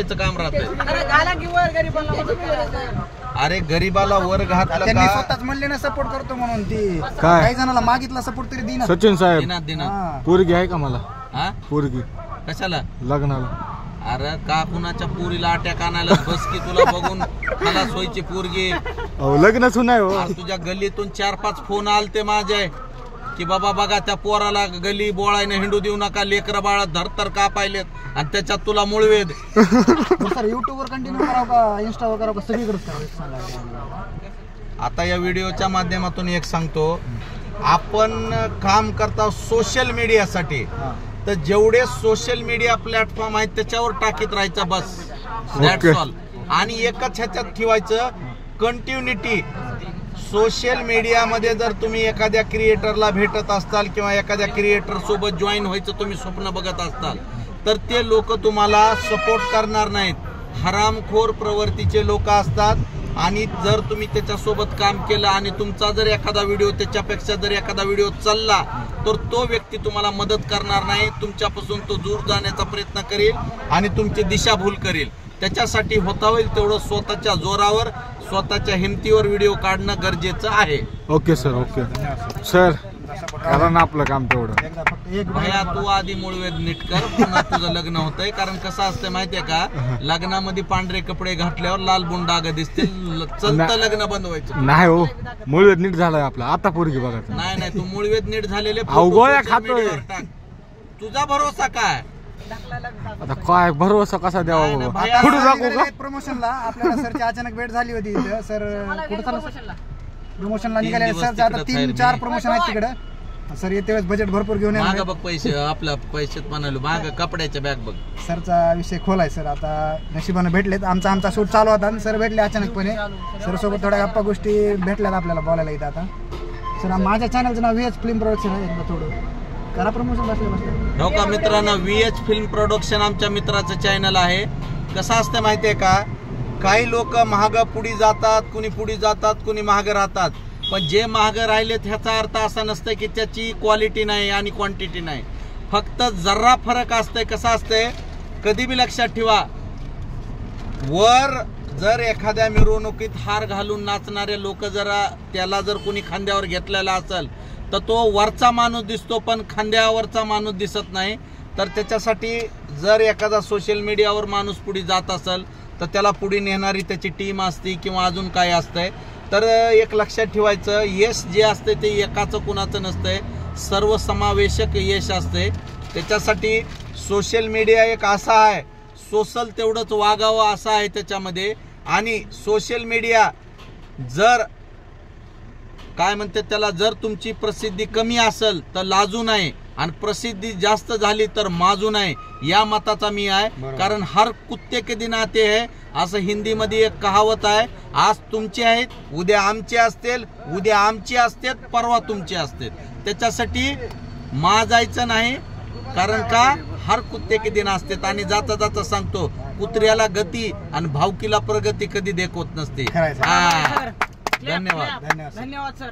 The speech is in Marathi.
घालायचं काम राहतंय. अरे गरीबाला वर घातलं त्यांनी का? स्वतःच म्हणले ना सपोर्ट करतो म्हणून. ती काही जणांना मागितला सपोर्ट तरी देईना. सचिन साहेब दिनात पोरगी आहे का मला? हा पोरगी कशाला लग्नाला. अरे का कुणाच्या पोरीला अटॅक आणायला बस की तुला बघून खलास व्हायची पोरगी. लग्नच नाही हो. तुझ्या गल्लीतून 4-5 फोन आलते माझे की बाबा बघा त्या पोराला गली बोळायने हिंडू देऊ नका, लेकरं बाळा धरतर का पाहिलेत आणि त्याच्यात तुला मुळवेद. सर युट्यूबवर कंटिन्यू करावं का इंस्टावर करावं का सगळीकडेच करावं? आता या व्हिडिओच्या माध्यमातून एक सांगतो, आपण काम करता सोशल मीडियासाठी, तर जेवढे सोशल मीडिया प्लॅटफॉर्म आहेत त्याच्यावर टाकीत राहायचं बस. That's all. आणि एकच ह्याच्यात ठेवायचं कंटिन्युटी. सोशल मीडियामध्ये जर तुम्ही एखाद्या क्रिएटरला भेटत असताल किंवा एखाद्या क्रिएटर सोबत जॉईन व्हायचं तुम्ही स्वप्न बघत असताल तर ते लोक तुम्हाला सपोर्ट करणार नाहीत. हरामखोर प्रवृत्तीचे लोक असतात. आणि जर तुम्ही त्याच्यासोबत काम केलं आणि तुमचा जर एखादा व्हिडिओ त्याच्यापेक्षा जर एखादा व्हिडिओ चालला तर तो व्यक्ती तुम्हाला मदत करणार नाही. तुमच्यापासून तो दूर जाण्याचा प्रयत्न करेल आणि तुमची दिशाभूल करेल. त्याच्यासाठी होता होईल तेवढं स्वतःच्या जोरावर स्वतःच्या हिमतीवर व्हिडिओ काढणं गरजेचं आहे. Okay sir. ओके सर करा ना आपलं काम तेवढं. भया तू आधी मुळवेद नीट कर, पुन्हा तुझं लग्न होतंय. कारण कसं असतं माहितीये का, लग्नामध्ये पांढरे कपडे घातल्यावर लाल बुंडाग दिसते. चलतं लग्न बंद व्हायचं नाही हो. मुळवेद नीट झालाय आपला. आता पोरगी बघा. नाही तू मुळवेद नीट झालेले गोळ्या खातोय. तुझा भरोसा काय? आता काय भरोसा कसा द्यावा बाबा? कुठं दाखवू का? प्रमोशनला आपल्याला सरची अचानक भेट झाली होती. सर कुठं चाललं? प्रमोशनला निघाले सर. आता 3-4 प्रमोशन आहेत तिकडे. सर येते वेळेस बजेट भरपूर घेऊन माग बघ पैसे आपल्या पैशात म्हणालो माग कपड्याच्या बॅग बघ. सरचा विषय खोल आहे सर. आता नशिबाने भेटलेत. आमचा शूट चालू होता सर भेटले अचानकपणे. सर सोबत थोड्या गप्पा गोष्टी भेटल्यात आपल्याला बोलायला इथं. आता सर माझ्या चॅनलचं नाव VH फिल्म प्रोडक्शन आहे. एकदा थोडं करा प्रमोशन बसले. हो का मित्रांनो, VH फिल्म प्रोडक्शन आमच्या मित्राचं चॅनल आहे. कसं असतं माहितीये का, काही लोक महाग पुढे जातात, कुणी पुढे जातात, कुणी महाग राहतात. पण जे महाग राहिलेत ह्याचा अर्थ असा नसतं की त्याची क्वालिटी नाही आणि क्वांटिटी नाही. फक्त जरा फरक असतंय. कसं असतंय कधी बी लक्षात ठेवा, वर जर एखाद्या मिरवणुकीत हार घालून नाचणारे लोक जरा त्याला जर कुणी खांद्यावर घेतलेला असेल तर तो वरचा माणूस दिसतो पण खांद्यावरचा माणूस दिसत नाही. तर त्याच्यासाठी जर एखादा सोशल मीडियावर माणूस पुढे जात असेल तर त्याला पुढे नेणारी त्याची टीम असते किंवा अजून काय असतंय. तर एक लक्षात ठेवायचं, यश जे असते ते एकाचं कुणाचं नसतंय, सर्वसमावेशक यश असते. त्याच्यासाठी सोशल मीडिया एक असा आहे, सोशल तेवढंच वागावं असं आहे त्याच्यामध्ये. आणि सोशल मीडिया जर काय म्हणते त्याला, जर तुमची प्रसिद्धी कमी असेल तर लाजू नये आणि प्रसिद्धी जास्त झाली तर माजू नये, या मताचा मी आहे. कारण हर कुत्ते के दिन आते है असं हिंदीमध्ये एक कहावत आहे. आज तुमचे आहेत, उद्या आमचे असतील, उद्या आमचे असतील, परवा तुमचे असतील. त्याच्यासाठी माजायचं नाही. कारण का हर कुत्ते के दिन असतात. आणि जाता जाता सांगतो, कुत्र्याला गती आणि भावकीला प्रगती कधी देखवत नसते. धन्यवाद. धन्यवाद सर.